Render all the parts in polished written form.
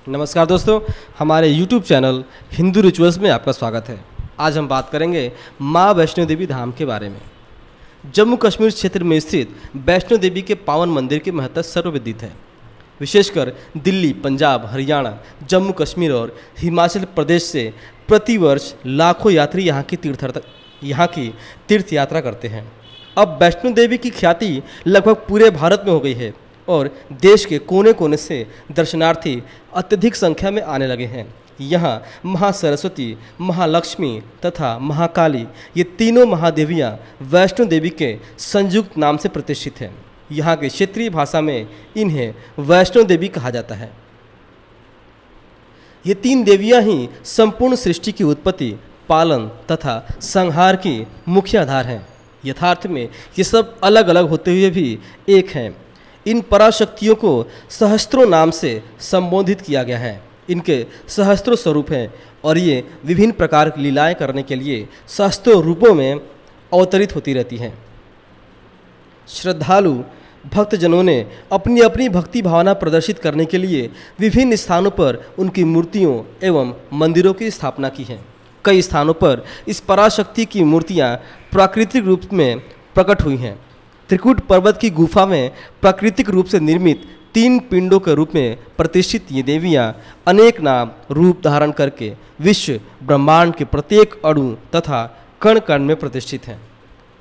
नमस्कार दोस्तों, हमारे YouTube चैनल हिंदू रिचुअल्स में आपका स्वागत है। आज हम बात करेंगे माँ वैष्णो देवी धाम के बारे में। जम्मू कश्मीर क्षेत्र में स्थित वैष्णो देवी के पावन मंदिर की महत्ता सर्वविदित है। विशेषकर दिल्ली, पंजाब, हरियाणा, जम्मू कश्मीर और हिमाचल प्रदेश से प्रतिवर्ष लाखों यात्री यहाँ की तीर्थ यात्रा करते हैं। अब वैष्णो देवी की ख्याति लगभग पूरे भारत में हो गई है और देश के कोने कोने से दर्शनार्थी अत्यधिक संख्या में आने लगे हैं। यहाँ महासरस्वती, महालक्ष्मी तथा महाकाली ये तीनों महादेवियाँ वैष्णो देवी के संयुक्त नाम से प्रतिष्ठित हैं। यहाँ के क्षेत्रीय भाषा में इन्हें वैष्णो देवी कहा जाता है। ये तीन देवियाँ ही संपूर्ण सृष्टि की उत्पत्ति, पालन तथा संहार की मुख्य आधार हैं। यथार्थ में ये सब अलग अलग होते हुए भी एक हैं। इन पराशक्तियों को सहस्त्रों नाम से संबोधित किया गया है। इनके सहस्त्रों स्वरूप हैं और ये विभिन्न प्रकार की लीलाएं करने के लिए सहस्त्रों रूपों में अवतरित होती रहती हैं। श्रद्धालु भक्तजनों ने अपनी अपनी भक्ति भावना प्रदर्शित करने के लिए विभिन्न स्थानों पर उनकी मूर्तियों एवं मंदिरों की स्थापना की है। कई स्थानों पर इस पराशक्ति की मूर्तियाँ प्राकृतिक रूप में प्रकट हुई हैं। त्रिकुट पर्वत की गुफा में प्राकृतिक रूप से निर्मित 3 पिंडों के रूप में प्रतिष्ठित ये देवियाँ अनेक नाम रूप धारण करके विश्व ब्रह्मांड के प्रत्येक अणु तथा कण कण में प्रतिष्ठित हैं।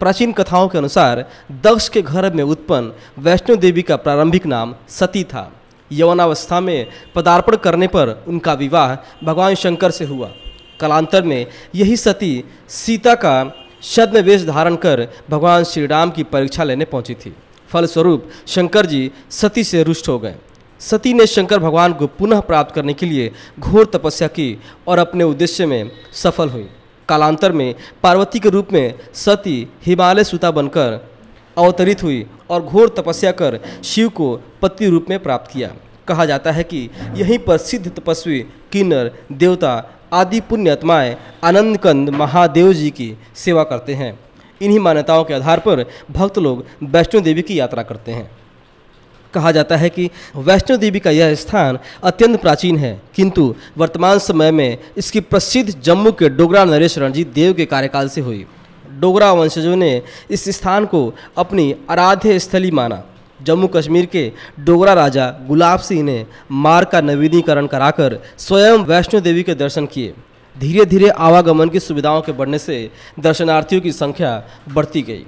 प्राचीन कथाओं के अनुसार दक्ष के घर में उत्पन्न वैष्णो देवी का प्रारंभिक नाम सती था। यौवनावस्था में पदार्पण करने पर उनका विवाह भगवान शंकर से हुआ। कालांतर में यही सती सीता का छद्म वेश धारण कर भगवान श्री राम की परीक्षा लेने पहुंची थी। फलस्वरूप शंकर जी सती से रुष्ट हो गए। सती ने शंकर भगवान को पुनः प्राप्त करने के लिए घोर तपस्या की और अपने उद्देश्य में सफल हुई। कालांतर में पार्वती के रूप में सती हिमालय सुता बनकर अवतरित हुई और घोर तपस्या कर शिव को पति रूप में प्राप्त किया। कहा जाता है कि यहीं पर सिद्ध तपस्वी, किन्नर, देवता आदि पुण्य आत्माएं आनंद कंद महादेव जी की सेवा करते हैं। इन्हीं मान्यताओं के आधार पर भक्त लोग वैष्णो देवी की यात्रा करते हैं। कहा जाता है कि वैष्णो देवी का यह स्थान अत्यंत प्राचीन है, किंतु वर्तमान समय में इसकी प्रसिद्ध जम्मू के डोगरा नरेश रणजीत देव के कार्यकाल से हुई। डोगरा वंशजों ने इस स्थान को अपनी आराध्य स्थली माना। जम्मू कश्मीर के डोगरा राजा गुलाब सिंह ने मार्ग का नवीनीकरण कराकर स्वयं वैष्णो देवी के दर्शन किए। धीरे धीरे आवागमन की सुविधाओं के बढ़ने से दर्शनार्थियों की संख्या बढ़ती गई।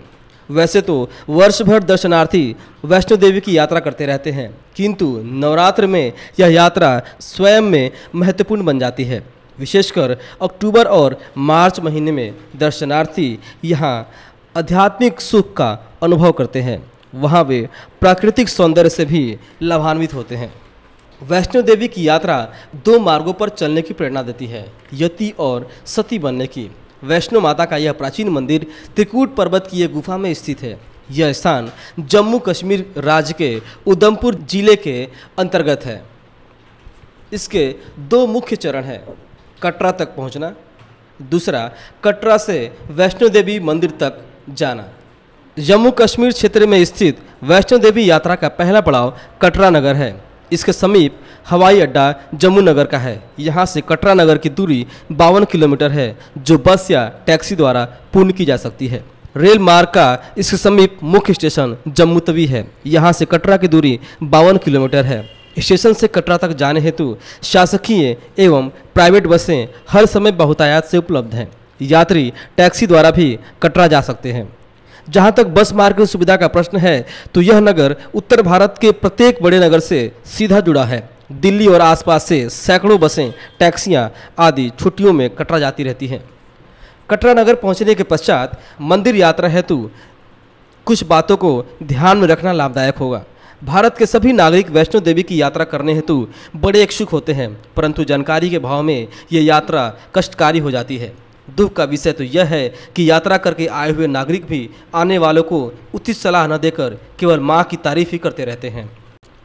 वैसे तो वर्ष भर दर्शनार्थी वैष्णो देवी की यात्रा करते रहते हैं, किंतु नवरात्र में यह यात्रा स्वयं में महत्वपूर्ण बन जाती है। विशेषकर अक्टूबर और मार्च महीने में दर्शनार्थी यहाँ आध्यात्मिक सुख का अनुभव करते हैं। वहाँ वे प्राकृतिक सौंदर्य से भी लाभान्वित होते हैं। वैष्णो देवी की यात्रा 2 मार्गों पर चलने की प्रेरणा देती है, यति और सती बनने की। वैष्णो माता का यह प्राचीन मंदिर त्रिकुट पर्वत की एक गुफा में स्थित है। यह स्थान जम्मू कश्मीर राज्य के उधमपुर जिले के अंतर्गत है। इसके 2 मुख्य चरण हैं, कटरा तक पहुँचना, दूसरा कटरा से वैष्णो देवी मंदिर तक जाना। जम्मू कश्मीर क्षेत्र में स्थित वैष्णो देवी यात्रा का पहला पड़ाव कटरा नगर है। इसके समीप हवाई अड्डा जम्मू नगर का है। यहाँ से कटरा नगर की दूरी 52 किलोमीटर है, जो बस या टैक्सी द्वारा पूर्ण की जा सकती है। रेल मार्ग का इसके समीप मुख्य स्टेशन जम्मू तवी है। यहाँ से कटरा की दूरी 52 किलोमीटर है। स्टेशन से कटरा तक जाने हेतु शासकीय एवं प्राइवेट बसें हर समय बहुतायत से उपलब्ध हैं। यात्री टैक्सी द्वारा भी कटरा जा सकते हैं। जहाँ तक बस मार्ग की सुविधा का प्रश्न है, तो यह नगर उत्तर भारत के प्रत्येक बड़े नगर से सीधा जुड़ा है। दिल्ली और आसपास से सैकड़ों बसें, टैक्सियाँ आदि छुट्टियों में कटरा जाती रहती हैं। कटरा नगर पहुँचने के पश्चात मंदिर यात्रा हेतु कुछ बातों को ध्यान में रखना लाभदायक होगा। भारत के सभी नागरिक वैष्णो देवी की यात्रा करने हेतु बड़े इच्छुक होते हैं, परंतु जानकारी के अभाव में ये यात्रा कष्टकारी हो जाती है। दुख का विषय तो यह है कि यात्रा करके आए हुए नागरिक भी आने वालों को उचित सलाह न देकर केवल माँ की तारीफ ही करते रहते हैं।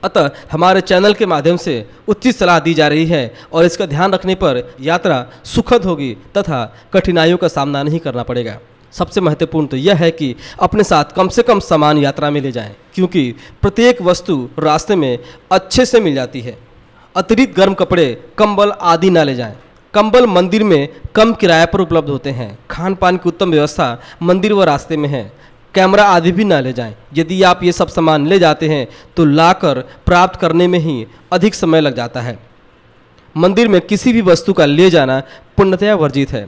अतः हमारे चैनल के माध्यम से उचित सलाह दी जा रही है और इसका ध्यान रखने पर यात्रा सुखद होगी तथा कठिनाइयों का सामना नहीं करना पड़ेगा। सबसे महत्वपूर्ण तो यह है कि अपने साथ कम से कम सामान यात्रा में ले जाएं, क्योंकि प्रत्येक वस्तु रास्ते में अच्छे से मिल जाती है। अतिरिक्त गर्म कपड़े, कंबल आदि ना ले जाएं। कंबल मंदिर में कम किराए पर उपलब्ध होते हैं। खान पान की उत्तम व्यवस्था मंदिर व रास्ते में है। कैमरा आदि भी ना ले जाएं। यदि आप ये सब सामान ले जाते हैं तो लाकर प्राप्त करने में ही अधिक समय लग जाता है। मंदिर में किसी भी वस्तु का ले जाना पूर्णतया वर्जित है।